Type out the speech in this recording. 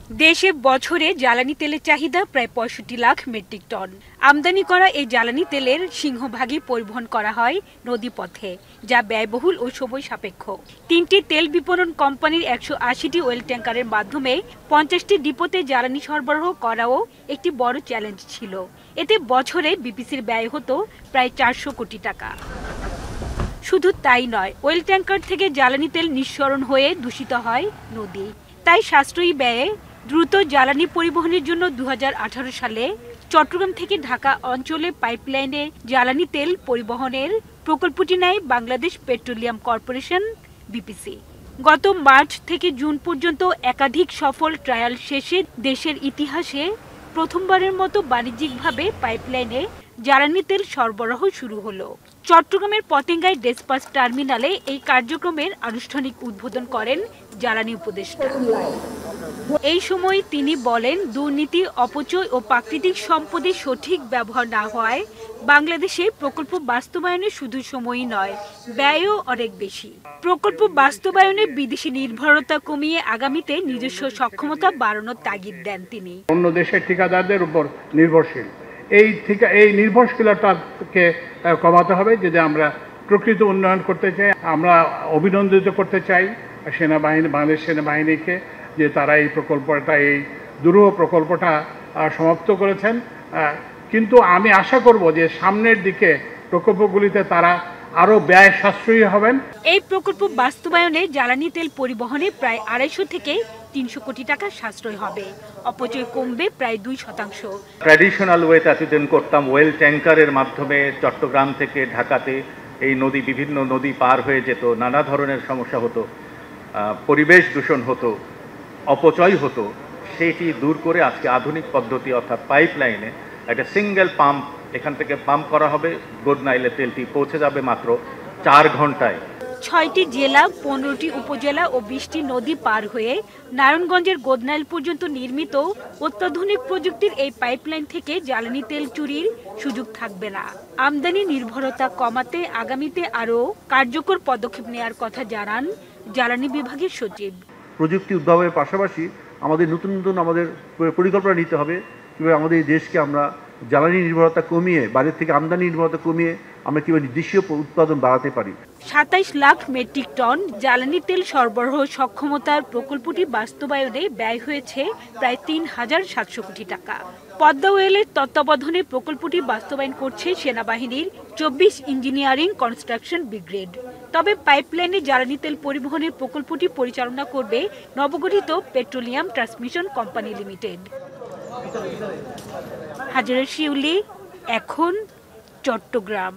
দেশে বছরে জ্বালানি তেলের চাহিদা প্রায় ৬৫ লাখ মেট্রিক টন। আমদানি করা এই জ্বালানি তেলের সিংহভাগই পরিবহন করা হয় নদীপথে, যা ব্যয়বহুল ও সময় সাপেক্ষ। ৩টি তেল বিপণন কোম্পানির ১৮০টি অয়েল ট্যাঙ্কারের মাধ্যমে ৫০টি ডিপোতে জ্বালানি সরবরাহ করাও একটি বড় চ্যালেঞ্জ ছিল। এতে বছরে বিপিসির ব্যয় হতো প্রায় ৪০০ কোটি টাকা। শুধু তাই নয়, অয়েল ট্যাঙ্কার থেকে জ্বালানি তেল নিঃসরণ হয়ে দূষিত হয় নদী। তাই সাশ্রয়ী ব্যয়ে দ্রুত জ্বালানি পরিবহনের জন্য ২০১৮ সালে চট্টগ্রাম থেকে ঢাকা অঞ্চলে পাইপলাইনে জ্বালানি তেল পরিবহনের প্রকল্পটি নেয় বাংলাদেশ পেট্রোলিয়াম কর্পোরেশন বিপিসি। গত মার্চ থেকে জুন পর্যন্ত একাধিক সফল ট্রায়াল শেষে দেশের ইতিহাসে প্রথমবারের মতো বাণিজ্যিকভাবে পাইপলাইনে জ্বালানি তেল সরবরাহ শুরু হলো। চট্টগ্রামের পতেঙ্গায় ডেসপাস টার্মিনালে এই কার্যক্রমের আনুষ্ঠানিক উদ্বোধন করেন জ্বালানি উপদেষ্টা। এই সময় তিনি বলেন, দুর্নীতি, অপচয় ও প্রাকৃতিক সম্পদের সঠিক ব্যবহার না হওয়ায় বাংলাদেশে প্রকল্প বাস্তবায়নে শুধু সময়ই নয়, ব্যয়ও অনেক বেশি। প্রকল্প বাস্তবায়নে বিদেশি নির্ভরতা কমিয়ে আগামীতে নিজস্ব সক্ষমতা বাড়ানোর তাগিদ দেন তিনি। অন্য দেশের ঠিকাদারদের উপর নির্ভরশীল, এই নির্ভরশীলতাকে কমাতে হবে। যদি আমরা প্রকৃত উন্নয়ন করতে চাই, আমরা অভিনন্দিত করতে চাই বাংলাদেশ সেনাবাহিনীকে যে তারা এই প্রকল্পটা, এই দুরূহ প্রকল্পটা সমাপ্ত করেছেন। কিন্তু আমি আশা করব যে সামনের দিকে প্রকল্পগুলিতে তারা আরও ব্যয় সাশ্রয়ী হবেন। এই প্রকল্প বাস্তবায়নে জ্বালানি তেল পরিবহনে প্রায় ২৫০ থেকে ৩০০ কোটি টাকা সাশ্রয় হবে। অপচয় কমবে প্রায় ২%। ট্র্যাডিশনাল ওয়েতে এতদিন করতাম ওয়েল ট্যাঙ্কারের মাধ্যমে চট্টগ্রাম থেকে ঢাকাতে এই বিভিন্ন নদী পার হয়ে যেত, নানা ধরনের সমস্যা হতো, পরিবেশ দূষণ হতো, অপচয় হতো। সেটি দূর করে আজকে আধুনিক পদ্ধতি অর্থাৎ পাইপলাইনে একটা সিঙ্গেল পাম্প এখান থেকে পাম্প করা হবে, গোদনাইলে তেলটি পৌঁছে যাবে মাত্র ৪ ঘন্টায়। ৬টি জেলা, ১৫টি উপজেলা ও ২০টি নদী পার হয়ে নারায়ণগঞ্জের গোদনাইল পর্যন্ত নির্মিত অত্যাধুনিক প্রযুক্তির এই পাইপলাইন থেকে জ্বালানি তেল চুরির সুযোগ থাকবে না। আমদানি নির্ভরতা কমাতে আগামীতে আরও কার্যকর পদক্ষেপ নেওয়ার কথা জানান জ্বালানি বিভাগের সচিব। প্রযুক্তি উদ্ভাবনের পাশাপাশি আমাদের নতুন আমাদের পরিকল্পনা নিতে হবে কীভাবে আমাদের এই দেশকে আমরা জ্বালানি নির্ভরতা কমিয়ে, বাইরের থেকে আমদানি নির্ভরতা কমিয়ে আমরা কীভাবে দেশীয় উৎপাদন বাড়াতে পারি। ২৭ লাখ মেট্রিক টন জ্বালানি তেল সরবরাহ সক্ষমতার প্রকল্পটি বাস্তবায়নে ব্যয় হয়েছে প্রায় ৩,৭০০ কোটি টাকা। পদ্মা ওয়েলের তত্ত্বাবধানে প্রকল্পটি বাস্তবায়ন করছে সেনাবাহিনীর ২৪ ইঞ্জিনিয়ারিং কনস্ট্রাকশন ব্রিগেড। তবে পাইপলাইনে জ্বালানি তেল পরিবহনের প্রকল্পটি পরিচালনা করবে নবগঠিত petroleum transmission company limited. Hajera Shiuli, এখন, চট্টগ্রাম।